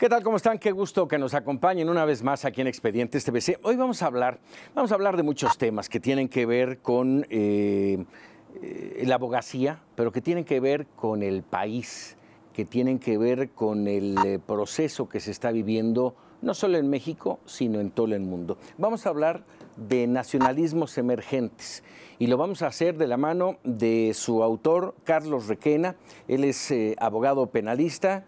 ¿Qué tal? ¿Cómo están? Qué gusto que nos acompañen una vez más aquí en Expedientes TVC. Hoy vamos a hablar de muchos temas que tienen que ver con la abogacía, pero que tienen que ver con el país, que tienen que ver con el proceso que se está viviendo no solo en México, sino en todo el mundo. Vamos a hablar de nacionalismos emergentes y lo vamos a hacer de la mano de su autor, Carlos Requena. Él es abogado penalista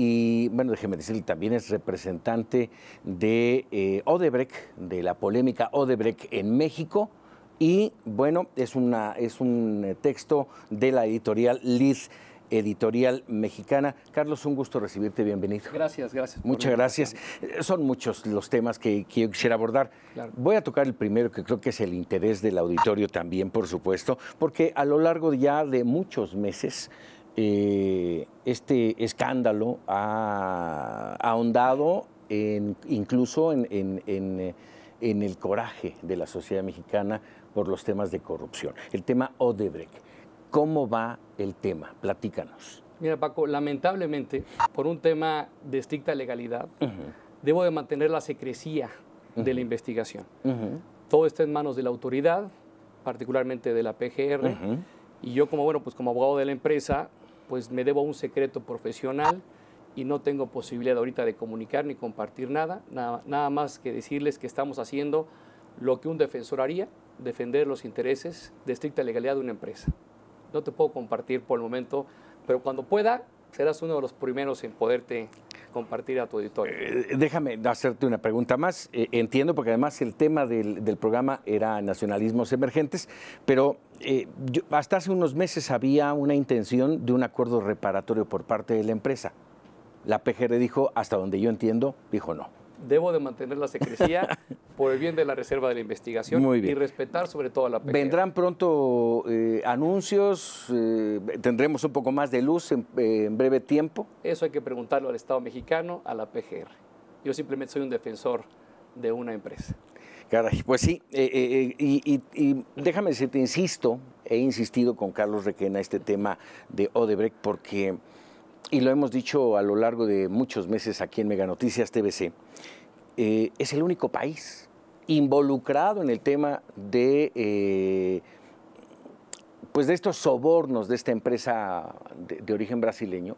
y, bueno, déjeme decirle, también es representante de Odebrecht, de la polémica Odebrecht en México. Y, bueno, es un texto de la editorial Liz, editorial mexicana. Carlos, un gusto recibirte, bienvenido. Gracias. Muchas gracias. Son muchos los temas que yo quisiera abordar. Claro. Voy a tocar el primero, que creo que es el interés del auditorio también, por supuesto, porque a lo largo ya de muchos meses este escándalo ha ahondado incluso en el coraje de la sociedad mexicana por los temas de corrupción. El tema Odebrecht. ¿Cómo va el tema? Platícanos. Mira, Paco, lamentablemente, por un tema de estricta legalidad, debo de mantener la secrecía de la investigación. Todo está en manos de la autoridad, particularmente de la PGR, y yo como abogado de la empresa, pues me debo a un secreto profesional y no tengo posibilidad ahorita de comunicar ni compartir nada más que decirles que estamos haciendo lo que un defensor haría, defender los intereses de estricta legalidad de una empresa. No te puedo compartir por el momento, pero cuando pueda, serás uno de los primeros en poderte compartir a tu auditorio. Déjame hacerte una pregunta más. Entiendo, porque además el tema del programa era nacionalismos emergentes, pero hasta hace unos meses había una intención de un acuerdo reparatorio por parte de la empresa. La PGR dijo, hasta donde yo entiendo, dijo no. Debo de mantener la secrecía por el bien de la reserva de la investigación y respetar sobre todo a la PGR. ¿Vendrán pronto anuncios? ¿Tendremos un poco más de luz en breve tiempo? Eso hay que preguntarlo al Estado mexicano, a la PGR. Yo simplemente soy un defensor de una empresa. Caray, pues sí, y déjame decirte, he insistido con Carlos Requena este tema de Odebrecht porque, y lo hemos dicho a lo largo de muchos meses aquí en Mega Noticias TVC, es el único país involucrado en el tema de estos sobornos de esta empresa de origen brasileño,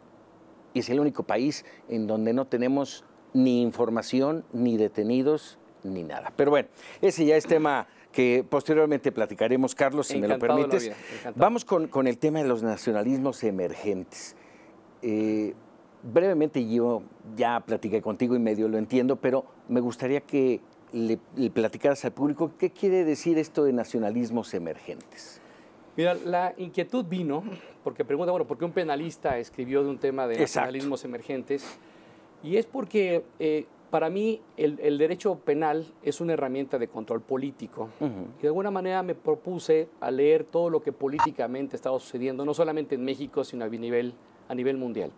y es el único país en donde no tenemos ni información, ni detenidos, ni nada. Pero bueno, ese ya es tema que posteriormente platicaremos, Carlos, si Encantado, me lo permites. Vamos con el tema de los nacionalismos emergentes. Brevemente, yo ya platiqué contigo y medio lo entiendo, pero me gustaría que le platicaras al público qué quiere decir esto de nacionalismos emergentes. Mira, la inquietud vino porque pregunta, ¿por qué un penalista escribió de un tema de nacionalismos emergentes? Y es porque para mí el derecho penal es una herramienta de control político. Y de alguna manera me propuse a leer todo lo que políticamente estaba sucediendo, no solamente en México, sino a nivel mundial.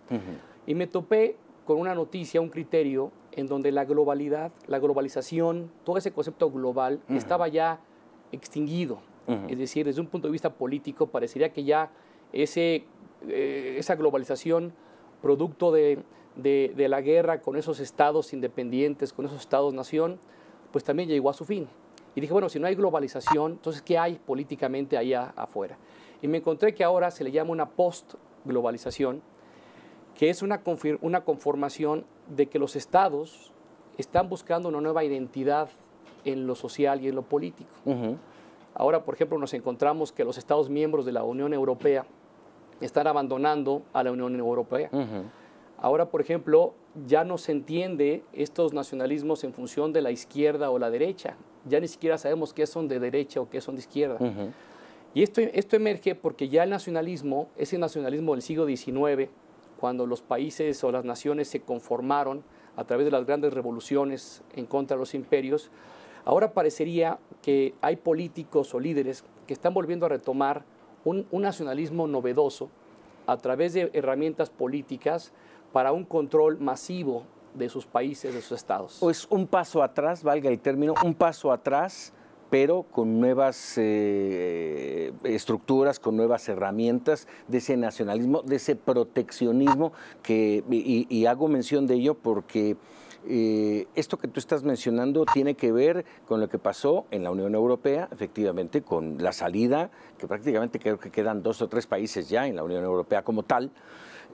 Y me topé con una noticia, un criterio, en donde la globalización, todo ese concepto global estaba ya extinguido. Es decir, desde un punto de vista político, parecería que ya esa globalización, producto de la guerra con esos estados independientes, con esos estados-nación, pues también llegó a su fin. Y dije, bueno, si no hay globalización, entonces, ¿qué hay políticamente allá afuera? Y me encontré que ahora se le llama una post-globalización, que es una conformación de que los estados están buscando una nueva identidad en lo social y en lo político. Ahora, por ejemplo, nos encontramos que los estados miembros de la Unión Europea están abandonando a la Unión Europea. Ahora, por ejemplo, ya no se entiende estos nacionalismos en función de la izquierda o la derecha. Ya ni siquiera sabemos qué son de derecha o qué son de izquierda. Y esto emerge porque ya el nacionalismo, ese nacionalismo del siglo XIX, cuando los países o las naciones se conformaron a través de las grandes revoluciones en contra de los imperios, ahora parecería que hay políticos o líderes que están volviendo a retomar un nacionalismo novedoso a través de herramientas políticas para un control masivo de sus países, de sus estados. O es un paso atrás, valga el término, un paso atrás pero con nuevas estructuras, con nuevas herramientas de ese nacionalismo, de ese proteccionismo, y hago mención de ello porque esto que tú estás mencionando tiene que ver con lo que pasó en la Unión Europea, efectivamente, con la salida, que prácticamente creo que quedan 2 o 3 países ya en la Unión Europea como tal,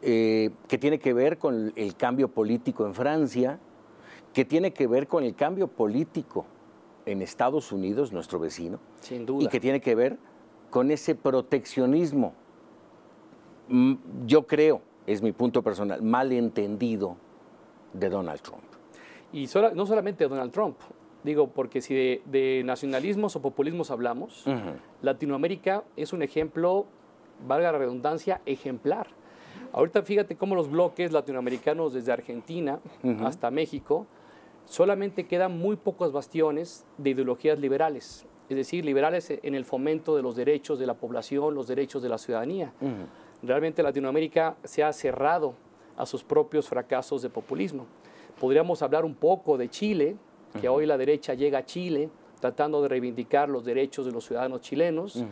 que tiene que ver con el cambio político en Francia, que tiene que ver con el cambio político en Estados Unidos, nuestro vecino, Sin duda. y que tiene que ver con ese proteccionismo, yo creo, es mi punto personal, malentendido de Donald Trump. Y no solamente de Donald Trump, digo, porque si de nacionalismos o populismos hablamos, Latinoamérica es un ejemplo, valga la redundancia, ejemplar. Ahorita fíjate cómo los bloques latinoamericanos desde Argentina hasta México, solamente quedan muy pocos bastiones de ideologías liberales, es decir, liberales en el fomento de los derechos de la población, los derechos de la ciudadanía. Realmente Latinoamérica se ha cerrado a sus propios fracasos de populismo. Podríamos hablar un poco de Chile, que hoy la derecha llega a Chile tratando de reivindicar los derechos de los ciudadanos chilenos,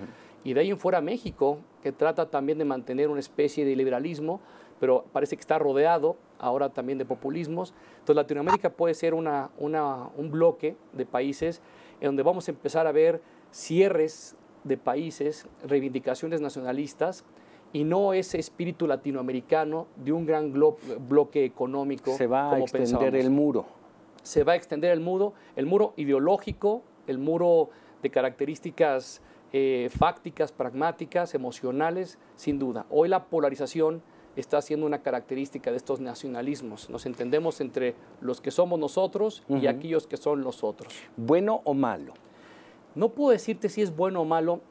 y de ahí en fuera México, que trata también de mantener una especie de liberalismo, pero parece que está rodeado ahora también de populismos. Entonces Latinoamérica puede ser un bloque de países en donde vamos a empezar a ver cierres de países, reivindicaciones nacionalistas, y no ese espíritu latinoamericano de un gran bloque económico. Se va a extender el muro. Se va a extender el muro ideológico, el muro de características fácticas, pragmáticas, emocionales, sin duda. Hoy la polarización está siendo una característica de estos nacionalismos. Nos entendemos entre los que somos nosotros y aquellos que son los otros. ¿Bueno o malo? No puedo decirte si es bueno o malo,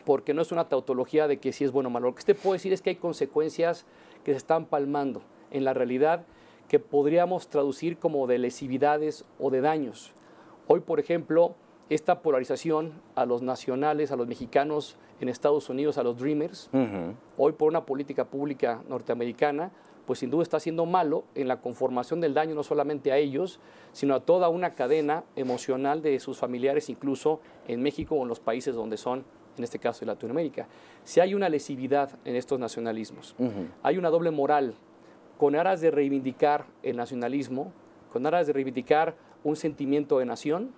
porque no es una tautología de que si es bueno o malo. Lo que te puedo decir es que hay consecuencias que se están palmando en la realidad que podríamos traducir como de lesividades o de daños. Hoy, por ejemplo, esta polarización a los nacionales, a los mexicanos en Estados Unidos, a los Dreamers, hoy por una política pública norteamericana, pues sin duda está siendo malo en la conformación del daño no solamente a ellos, sino a toda una cadena emocional de sus familiares, incluso en México o en los países donde son, en este caso de Latinoamérica. Si hay una lesividad en estos nacionalismos, hay una doble moral, con aras de reivindicar el nacionalismo, con aras de reivindicar un sentimiento de nación.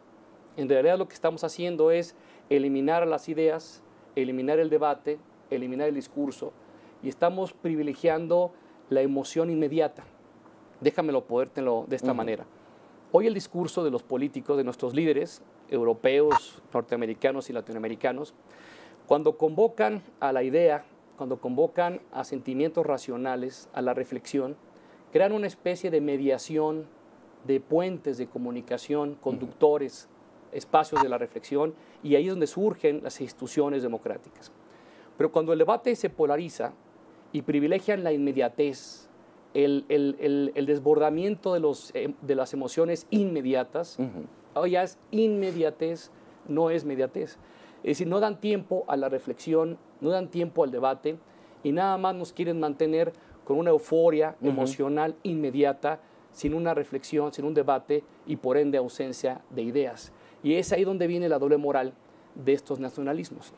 En realidad lo que estamos haciendo es eliminar las ideas, eliminar el debate, eliminar el discurso, y estamos privilegiando la emoción inmediata. Déjamelo ponértelo de esta manera. Hoy el discurso de los políticos, de nuestros líderes europeos, norteamericanos y latinoamericanos, cuando convocan a la idea, cuando convocan a sentimientos racionales, a la reflexión, crean una especie de mediación, de puentes de comunicación, conductores, espacios de la reflexión, y ahí es donde surgen las instituciones democráticas. Pero cuando el debate se polariza y privilegian la inmediatez, el desbordamiento de las emociones inmediatas, hoy ya es inmediatez, no es mediatez. Es decir, no dan tiempo a la reflexión, no dan tiempo al debate, y nada más nos quieren mantener con una euforia emocional inmediata, sin una reflexión, sin un debate y por ende ausencia de ideas. Y es ahí donde viene la doble moral de estos nacionalismos.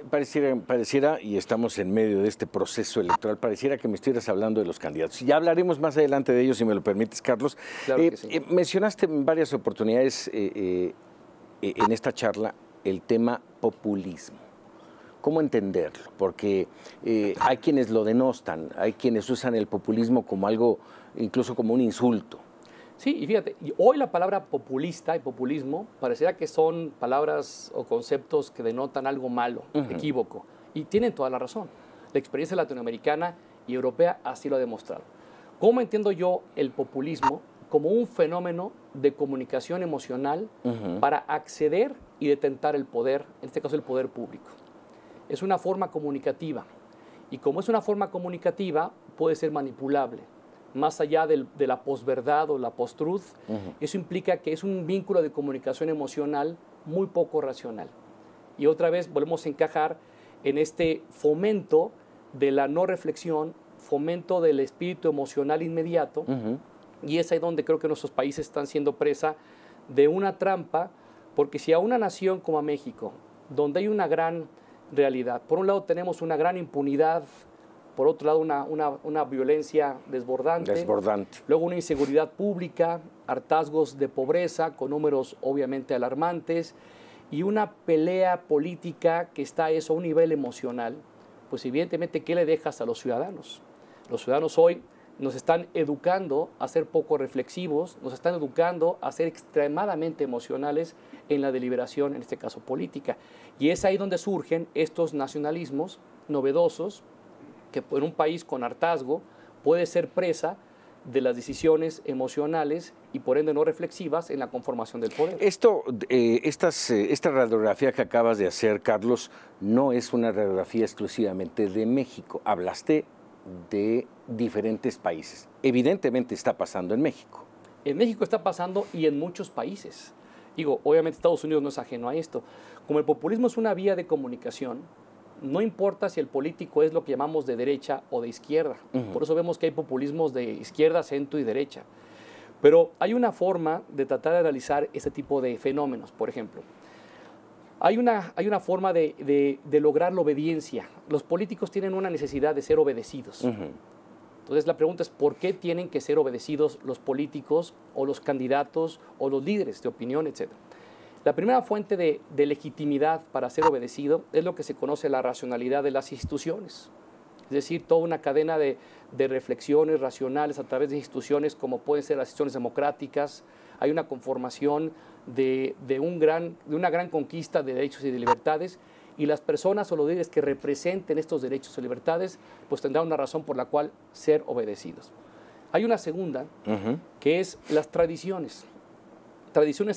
Pareciera, y estamos en medio de este proceso electoral, pareciera que me estuvieras hablando de los candidatos. Ya hablaremos más adelante de ellos, si me lo permites, Carlos. Claro que sí. Mencionaste en varias oportunidades en esta charla el tema populismo. ¿Cómo entenderlo? Porque hay quienes lo denostan, hay quienes usan el populismo como algo, incluso como un insulto. Sí, y fíjate, hoy la palabra populista y populismo pareciera que son palabras o conceptos que denotan algo malo, equívoco, y tienen toda la razón. La experiencia latinoamericana y europea así lo ha demostrado. ¿Cómo entiendo yo el populismo? Como un fenómeno de comunicación emocional para acceder y detentar el poder, en este caso el poder público. Es una forma comunicativa, y como es una forma comunicativa, puede ser manipulable. Más allá de la posverdad o la post-truth, eso implica que es un vínculo de comunicación emocional muy poco racional. Y otra vez volvemos a encajar en este fomento de la no reflexión, fomento del espíritu emocional inmediato, y es ahí donde creo que nuestros países están siendo presa de una trampa Porque si a una nación como a México, donde hay una gran realidad, por un lado tenemos una gran impunidad, por otro lado una violencia desbordante, luego una inseguridad pública, hartazgos de pobreza con números obviamente alarmantes y una pelea política que está eso a un nivel emocional, pues evidentemente, ¿qué le dejas a los ciudadanos? Los ciudadanos hoy nos están educando a ser poco reflexivos, nos están educando a ser extremadamente emocionales en la deliberación, en este caso política. Y es ahí donde surgen estos nacionalismos novedosos que en un país con hartazgo puede ser presa de las decisiones emocionales y por ende no reflexivas en la conformación del poder. Esta radiografía que acabas de hacer, Carlos, no es una radiografía exclusivamente de México. Hablaste de diferentes países. Evidentemente está pasando en México. En México está pasando y en muchos países. Digo, obviamente Estados Unidos no es ajeno a esto. Como el populismo es una vía de comunicación, no importa si el político es lo que llamamos de derecha o de izquierda. Por eso vemos que hay populismos de izquierda, centro y derecha. Pero hay una forma de tratar de analizar este tipo de fenómenos, por ejemplo. Hay una forma de lograr la obediencia. Los políticos tienen una necesidad de ser obedecidos. Entonces la pregunta es, ¿por qué tienen que ser obedecidos los políticos o los candidatos o los líderes de opinión, etcétera? La primera fuente de legitimidad para ser obedecido es lo que se conoce la racionalidad de las instituciones. Es decir, toda una cadena de reflexiones racionales a través de instituciones como pueden ser las instituciones democráticas. Hay una conformación de una gran conquista de derechos y de libertades, y las personas o los líderes que representen estos derechos y libertades pues tendrán una razón por la cual ser obedecidos. Hay una segunda, que es las tradiciones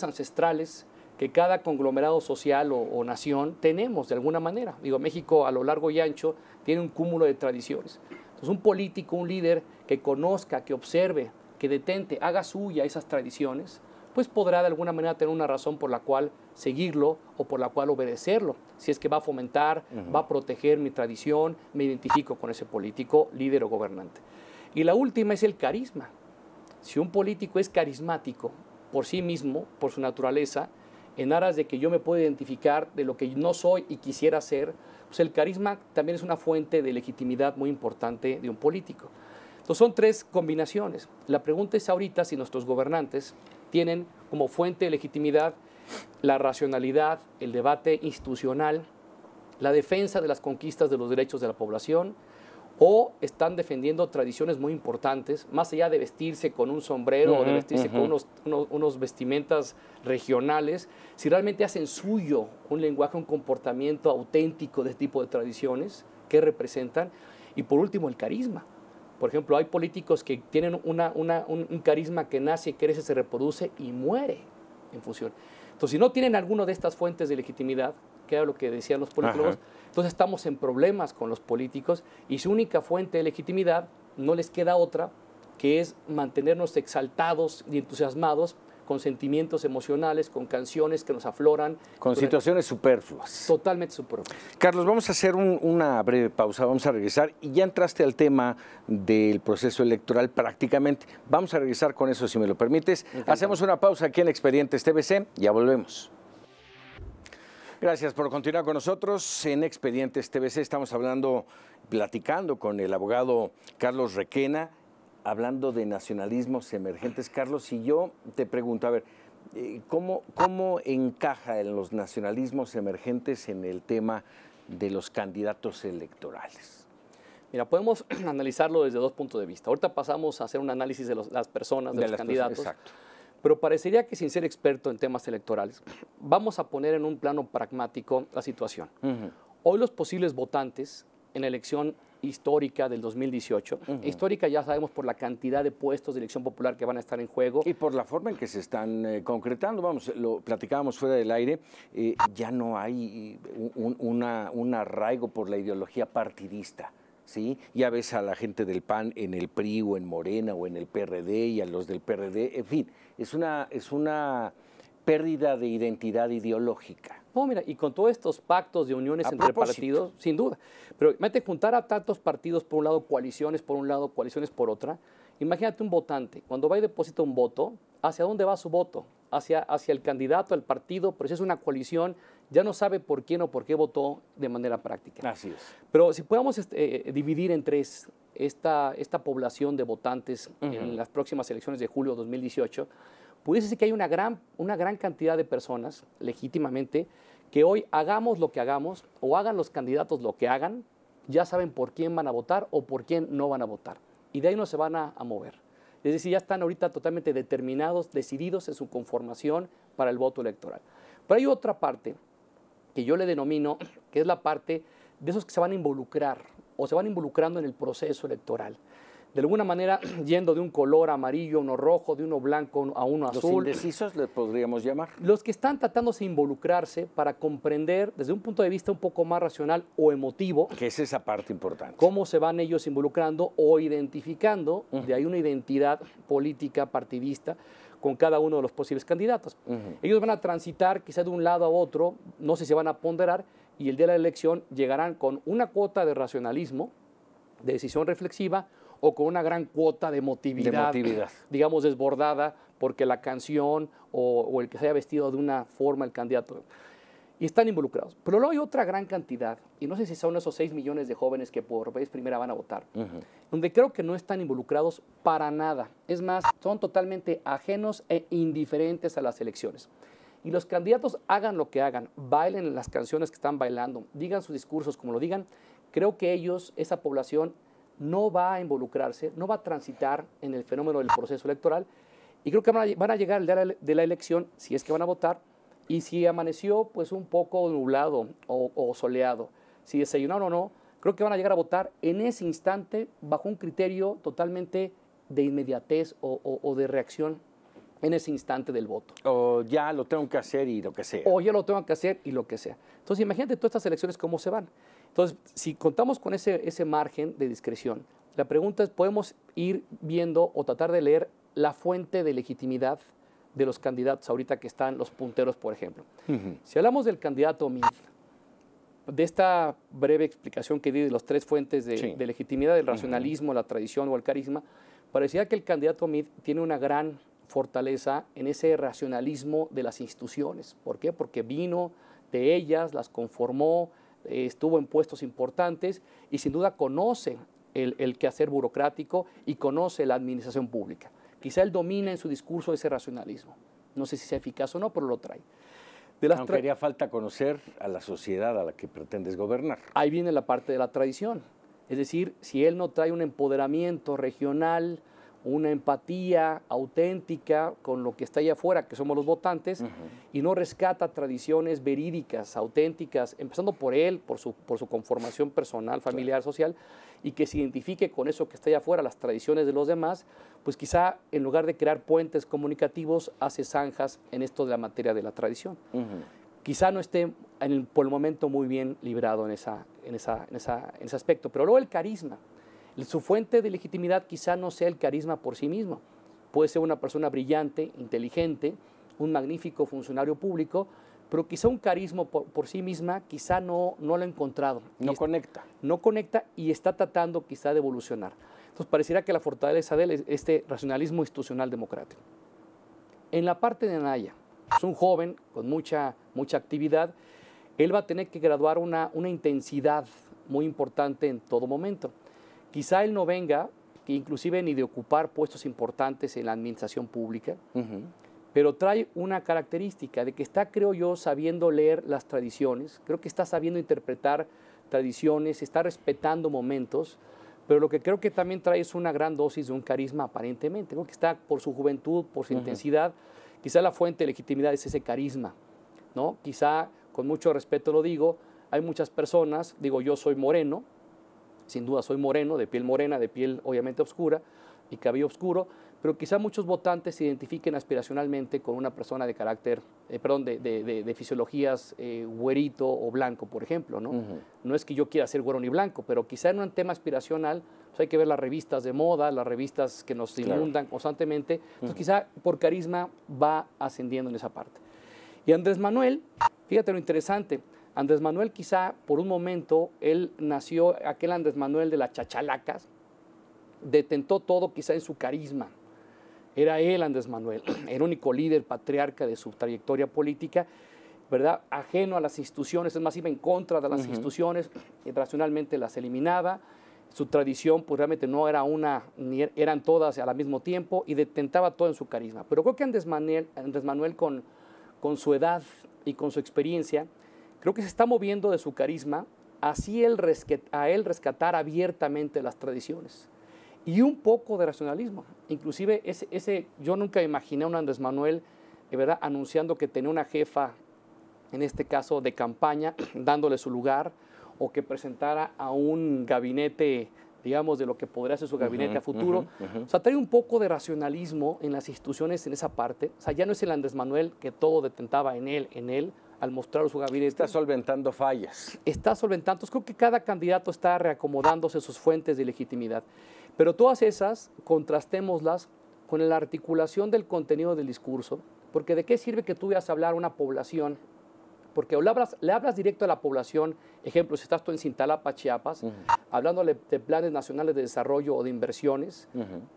ancestrales que cada conglomerado social o nación tenemos de alguna manera. Digo, México a lo largo y ancho tiene un cúmulo de tradiciones. Entonces, un político, un líder que conozca, que observe, que detente, haga suya esas tradiciones, pues podrá de alguna manera tener una razón por la cual seguirlo o por la cual obedecerlo. Si es que va a fomentar, va a proteger mi tradición, me identifico con ese político, líder o gobernante. Y la última es el carisma. Si un político es carismático por sí mismo, por su naturaleza, en aras de que yo me pueda identificar de lo que no soy y quisiera ser, pues el carisma también es una fuente de legitimidad muy importante de un político. Entonces son tres combinaciones. La pregunta es ahorita si nuestros gobernantes tienen como fuente de legitimidad la racionalidad, el debate institucional, la defensa de las conquistas de los derechos de la población, o están defendiendo tradiciones muy importantes, más allá de vestirse con un sombrero o de vestirse con unos vestimentas regionales, si realmente hacen suyo un lenguaje, un comportamiento auténtico de este tipo de tradiciones que representan. Y por último, el carisma. Por ejemplo, hay políticos que tienen un carisma que nace, crece, se reproduce y muere en función. Entonces, si no tienen alguna de estas fuentes de legitimidad, que era lo que decían los politólogos, entonces estamos en problemas con los políticos y su única fuente de legitimidad no les queda otra que es mantenernos exaltados y entusiasmados con sentimientos emocionales, con canciones que nos afloran. Con situaciones superfluas. Totalmente superfluas. Carlos, vamos a hacer una breve pausa, vamos a regresar. Y ya entraste al tema del proceso electoral prácticamente. Vamos a regresar con eso, si me lo permites. Encantado. Hacemos una pausa aquí en Expedientes TVC, ya volvemos. Gracias por continuar con nosotros en Expedientes TVC. Estamos platicando con el abogado Carlos Requena, hablando de nacionalismos emergentes. Carlos, y yo te pregunto, a ver, ¿cómo encaja en los nacionalismos emergentes en el tema de los candidatos electorales? Mira, podemos analizarlo desde dos puntos de vista. Ahorita pasamos a hacer un análisis de las personas, de los candidatos. Exacto. Pero parecería que sin ser experto en temas electorales, vamos a poner en un plano pragmático la situación. Hoy los posibles votantes en la elección histórica del 2018, histórica ya sabemos por la cantidad de puestos de elección popular que van a estar en juego. Y por la forma en que se están concretando, vamos, lo platicábamos fuera del aire, ya no hay un arraigo por la ideología partidista. ¿Sí? Ya ves a la gente del PAN en el PRI o en Morena o en el PRD y a los del PRD, en fin, es una pérdida de identidad ideológica. No, mira, y con todos estos pactos de uniones entre partidos, sin duda, pero imagínate juntar a tantos partidos por un lado, coaliciones por un lado, coaliciones por otra. Imagínate un votante, cuando va y deposita un voto, ¿hacia dónde va su voto? hacia el candidato, el partido, pero si es una coalición, ya no sabe por quién o por qué votó de manera práctica. Así es. Pero si podemos dividir en tres esta población de votantes en las próximas elecciones de julio de 2018, pudiese ser que hay una gran cantidad de personas, legítimamente, que hoy hagamos lo que hagamos o hagan los candidatos lo que hagan, ya saben por quién van a votar o por quién no van a votar. Y de ahí no se van a mover. Es decir, ya están ahorita totalmente determinados, decididos en su conformación para el voto electoral. Pero hay otra parte que yo le denomino, que es la parte de esos que se van a involucrar o se van involucrando en el proceso electoral. De alguna manera, yendo de un color amarillo a uno rojo, de uno blanco a uno azul. ¿Los indecisos le podríamos llamar? Los que están tratándose de involucrarse para comprender desde un punto de vista un poco más racional o emotivo. Que es esa parte importante. Cómo se van ellos involucrando o identificando, de ahí una identidad política, partidista, con cada uno de los posibles candidatos. Ellos van a transitar quizá de un lado a otro, no sé si van a ponderar, y el día de la elección llegarán con una cuota de racionalismo, de decisión reflexiva, o con una gran cuota de emotividad, digamos, desbordada, porque la canción o el que se haya vestido de una forma el candidato. Y están involucrados. Pero luego hay otra gran cantidad, y no sé si son esos 6 millones de jóvenes que por vez primera van a votar, donde creo que no están involucrados para nada. Es más, son totalmente ajenos e indiferentes a las elecciones. Y los candidatos hagan lo que hagan, bailen las canciones que están bailando, digan sus discursos como lo digan, creo que ellos, esa población, no va a involucrarse, no va a transitar en el fenómeno del proceso electoral, y creo que van a llegar el día de la elección, si es que van a votar, y si amaneció pues un poco nublado o soleado, si desayunaron o no, creo que van a llegar a votar en ese instante bajo un criterio totalmente de inmediatez o de reacción en ese instante del voto. O ya lo tengo que hacer y lo que sea. O ya lo tengo que hacer y lo que sea. Entonces imagínate todas estas elecciones cómo se van. Entonces, si contamos con ese margen de discreción, la pregunta es, ¿podemos ir viendo o tratar de leer la fuente de legitimidad de los candidatos ahorita que están los punteros, por ejemplo? Si hablamos del candidato Meade, de esta breve explicación que di de las tres fuentes de legitimidad, el racionalismo, la tradición o el carisma, parecía que el candidato Meade tiene una gran fortaleza en ese racionalismo de las instituciones. ¿Por qué? Porque vino de ellas, las conformó, estuvo en puestos importantes y sin duda conoce el quehacer burocrático y conoce la administración pública. Quizá él domina en su discurso ese racionalismo. No sé si sea eficaz o no, pero lo trae. Aunque haría falta conocer a la sociedad a la que pretendes gobernar. Ahí viene la parte de la tradición. Es decir, si él no trae un empoderamiento regional, una empatía auténtica con lo que está allá afuera, que somos los votantes, y no rescata tradiciones verídicas, auténticas, empezando por él, por su conformación personal, familiar, social, y que se identifique con eso que está allá afuera, las tradiciones de los demás, pues quizá en lugar de crear puentes comunicativos, hace zanjas en esto de la materia de la tradición. Quizá no esté por el momento muy bien librado en ese aspecto, pero luego el carisma. Su fuente de legitimidad quizá no sea el carisma por sí mismo. Puede ser una persona brillante, inteligente, un magnífico funcionario público, pero quizá un carisma por sí misma quizá no lo ha encontrado. No conecta. No conecta y está tratando quizá de evolucionar. Entonces pareciera que la fortaleza de él es este racionalismo institucional democrático. En la parte de Anaya, es un joven con mucha actividad, él va a tener que graduar una intensidad muy importante en todo momento. Quizá él no venga, inclusive ni de ocupar puestos importantes en la administración pública, pero trae una característica de que está, creo yo, sabiendo leer las tradiciones, creo que está sabiendo interpretar tradiciones, está respetando momentos, pero lo que creo que también trae es una gran dosis de un carisma aparentemente, creo que está por su juventud, por su intensidad, quizá la fuente de legitimidad es ese carisma, ¿no? Quizá, con mucho respeto lo digo, hay muchas personas, digo yo soy moreno, sin duda soy moreno, de piel morena, de piel obviamente oscura y cabello oscuro, pero quizá muchos votantes se identifiquen aspiracionalmente con una persona de carácter, de fisiologías güerito o blanco, por ejemplo, ¿no? No es que yo quiera ser güero ni blanco, pero quizá en un tema aspiracional pues hay que ver las revistas de moda, las revistas que nos inundan constantemente, entonces quizá por carisma va ascendiendo en esa parte. Y Andrés Manuel, fíjate lo interesante, Andrés Manuel quizá por un momento, él nació, aquel Andrés Manuel de las chachalacas, detentó todo quizá en su carisma, Era él, Andrés Manuel, el único líder patriarca de su trayectoria política, ¿verdad? Ajeno a las instituciones, es más, iba en contra de las instituciones, racionalmente las eliminaba. Su tradición, pues realmente no era una, ni eran todas al mismo tiempo, y detentaba todo en su carisma. Pero creo que Andrés Manuel con su edad y con su experiencia, creo que se está moviendo de su carisma así a él rescatar abiertamente las tradiciones y un poco de racionalismo. Inclusive yo nunca imaginé a un Andrés Manuel, ¿verdad?, anunciando que tenía una jefa, en este caso de campaña, dándole su lugar, o que presentara a un gabinete, digamos, de lo que podría ser su gabinete a futuro. O sea, trae un poco de racionalismo en las instituciones en esa parte. O sea, ya no es el Andrés Manuel que todo detentaba en él, al mostrar su gabinete. Está solventando fallas. Está solventando. Entonces, creo que cada candidato está reacomodándose sus fuentes de legitimidad. Pero todas esas, contrastémoslas con la articulación del contenido del discurso, porque ¿de qué sirve que tú vayas a hablar a una población? Porque le hablas directo a la población, ejemplo, si estás tú en Cintalapa, Chiapas, hablándole de planes nacionales de desarrollo o de inversiones,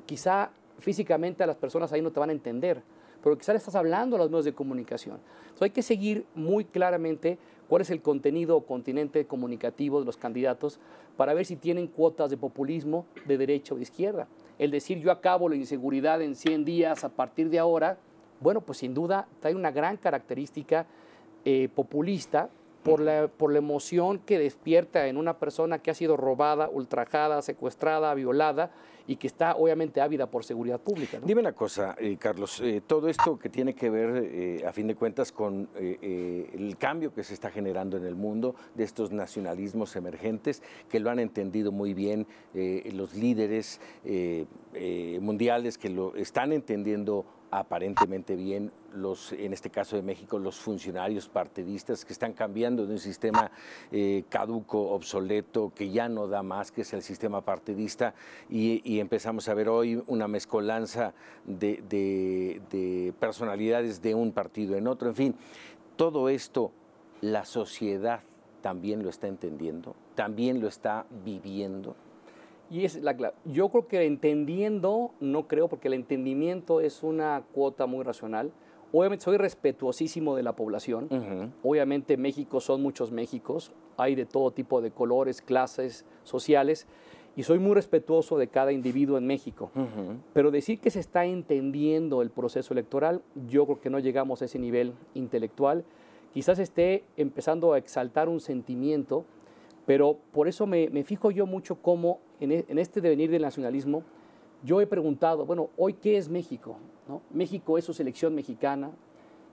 quizá físicamente a las personas ahí no te van a entender, pero quizá le estás hablando a los medios de comunicación. Entonces hay que seguir muy claramente cuál es el contenido o continente comunicativo de los candidatos para ver si tienen cuotas de populismo de derecha o de izquierda. El decir yo acabo la inseguridad en 100 días a partir de ahora, bueno, pues sin duda trae una gran característica populista por la emoción que despierta en una persona que ha sido robada, ultrajada, secuestrada, violada y que está obviamente ávida por seguridad pública, ¿no? Dime una cosa, Carlos, todo esto que tiene que ver, a fin de cuentas, con el cambio que se está generando en el mundo de estos nacionalismos emergentes, que lo han entendido muy bien los líderes mundiales, que lo están entendiendo aparentemente bien, en este caso de México, los funcionarios partidistas que están cambiando de un sistema caduco, obsoleto, que ya no da más, que es el sistema partidista, y empezamos a ver hoy una mezcolanza de personalidades de un partido en otro. En fin, todo esto la sociedad también lo está entendiendo, también lo está viviendo. Y es la clave. Yo creo que entendiendo, no creo, porque el entendimiento es una cuota muy racional. Obviamente soy respetuosísimo de la población. Obviamente México son muchos Méxicos, hay de todo tipo de colores, clases, sociales, y soy muy respetuoso de cada individuo en México. Pero decir que se está entendiendo el proceso electoral, yo creo que no llegamos a ese nivel intelectual. Quizás esté empezando a exaltar un sentimiento, pero por eso me fijo yo mucho cómo en este devenir del nacionalismo, yo he preguntado, bueno, hoy ¿qué es México? ¿No? México es su selección mexicana,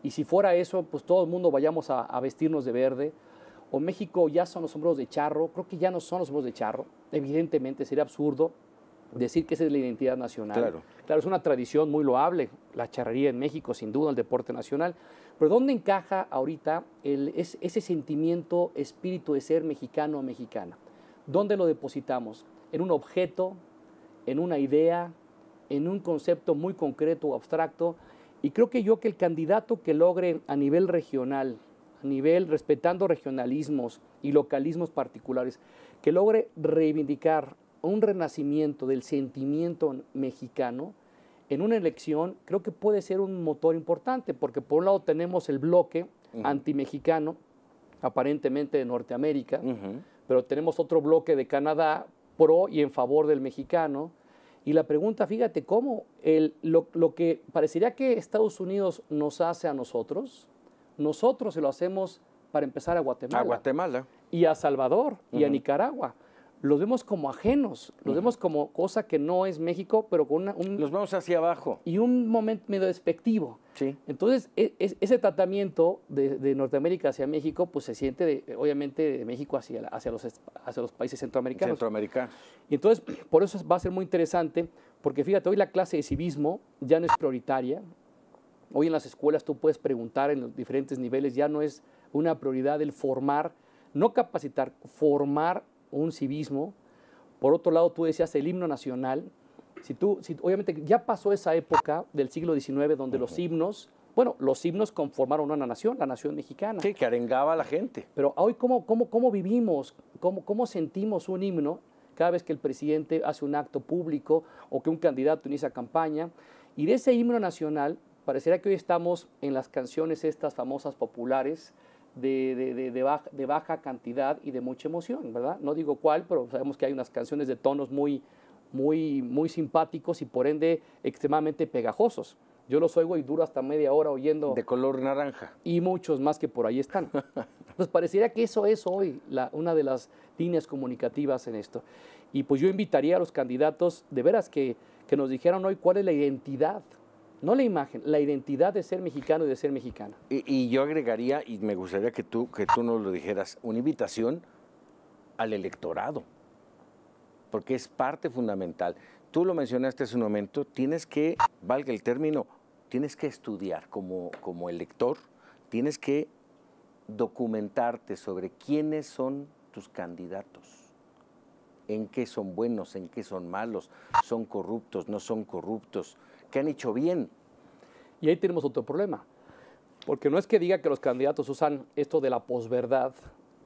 y si fuera eso, pues todo el mundo vayamos a vestirnos de verde, o México ya son los sombreros de charro. Creo que ya no son los sombreros de charro, evidentemente sería absurdo decir que esa es la identidad nacional. Claro, es una tradición muy loable, la charrería en México, sin duda, el deporte nacional, pero ¿dónde encaja ahorita ese sentimiento, espíritu de ser mexicano o mexicana? ¿Dónde lo depositamos? ¿En un objeto, en una idea, en un concepto muy concreto o abstracto? Y creo que el candidato que logre a nivel regional, respetando regionalismos y localismos particulares, que logre reivindicar un renacimiento del sentimiento mexicano en una elección, creo que puede ser un motor importante, porque por un lado tenemos el bloque antimexicano, aparentemente de Norteamérica, pero tenemos otro bloque de Canadá pro y en favor del mexicano. Y la pregunta, fíjate, cómo lo que parecería que Estados Unidos nos hace a nosotros se lo hacemos para empezar a Guatemala. A Guatemala. Y a Salvador y a Nicaragua. Los vemos como ajenos, los vemos como cosa que no es México, pero con los vamos hacia abajo. Y un momento medio despectivo. Sí. Entonces, ese tratamiento de Norteamérica hacia México, pues se siente, obviamente, de México hacia los países centroamericanos. Y entonces, por eso va a ser muy interesante, porque fíjate, hoy la clase de civismo ya no es prioritaria. Hoy en las escuelas tú puedes preguntar en los diferentes niveles, ya no es una prioridad el formar, no capacitar, formar un civismo. Por otro lado, tú decías el himno nacional. Obviamente ya pasó esa época del siglo XIX donde los himnos conformaron una nación, la nación mexicana. Sí, que arengaba a la gente. Pero hoy, ¿cómo vivimos? ¿Cómo sentimos un himno cada vez que el presidente hace un acto público o que un candidato inicia campaña? Y de ese himno nacional, pareciera que hoy estamos en las canciones estas famosas populares de baja cantidad y de mucha emoción, ¿verdad? No digo cuál, pero sabemos que hay unas canciones de tonos muy simpáticos y por ende extremadamente pegajosos. Yo los oigo y duro hasta media hora oyendo. De color naranja. Y muchos más que por ahí están. Pues pareciera que eso es hoy una de las líneas comunicativas en esto. Y pues yo invitaría a los candidatos, de veras, que nos dijeran hoy cuál es la identidad, no la imagen, la identidad de ser mexicano y de ser mexicana. Y yo agregaría, y me gustaría que tú nos lo dijeras, una invitación al electorado, porque es parte fundamental. Tú lo mencionaste hace un momento, tienes que, valga el término, tienes que estudiar como elector, tienes que documentarte sobre quiénes son tus candidatos, en qué son buenos, en qué son malos, son corruptos, no son corruptos, qué han hecho bien. Y ahí tenemos otro problema, porque no es que diga que los candidatos usan esto de la posverdad,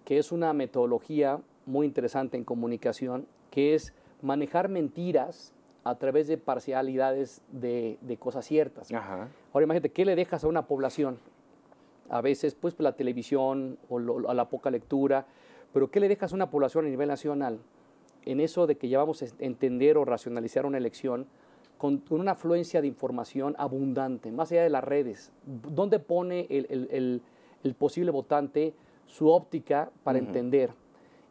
que es una metodología muy interesante en comunicación, que es manejar mentiras a través de parcialidades de cosas ciertas. Ajá. Ahora imagínate, ¿qué le dejas a una población? A veces, pues, la televisión o a la poca lectura, pero ¿qué le dejas a una población a nivel nacional? En eso de que ya vamos a entender o racionalizar una elección con una afluencia de información abundante, más allá de las redes. ¿Dónde pone el posible votante su óptica para entender?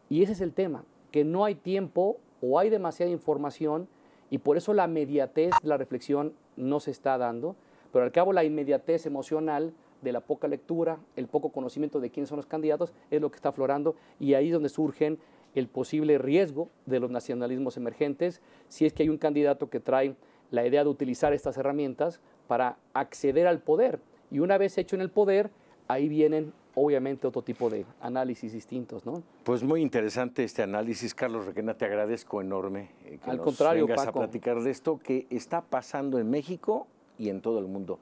Y ese es el tema, que no hay tiempo o hay demasiada información y por eso la inmediatez de la reflexión no se está dando, pero al cabo la inmediatez emocional de la poca lectura, el poco conocimiento de quiénes son los candidatos, es lo que está aflorando y ahí es donde surgen el posible riesgo de los nacionalismos emergentes, si es que hay un candidato que trae la idea de utilizar estas herramientas para acceder al poder. Y una vez hecho en el poder, ahí vienen obviamente otro tipo de análisis distintos, ¿no? Pues muy interesante este análisis, Carlos Requena, te agradezco enorme que Al contrario, vengas Paco, a platicar de esto que está pasando en México y en todo el mundo.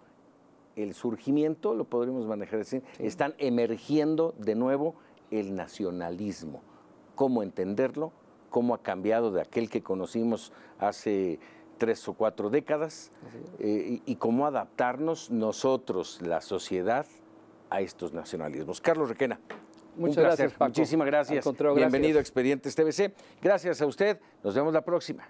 El surgimiento, lo podríamos manejar así, están emergiendo de nuevo el nacionalismo. ¿Cómo entenderlo? ¿Cómo ha cambiado de aquel que conocimos hace 3 o 4 décadas? Y cómo adaptarnos nosotros, la sociedad, a estos nacionalismos. Carlos Requena, muchas gracias, Paco. Muchísimas gracias. Al contrario, Bienvenido gracias. a Expedientes TVC. Gracias a usted. Nos vemos la próxima.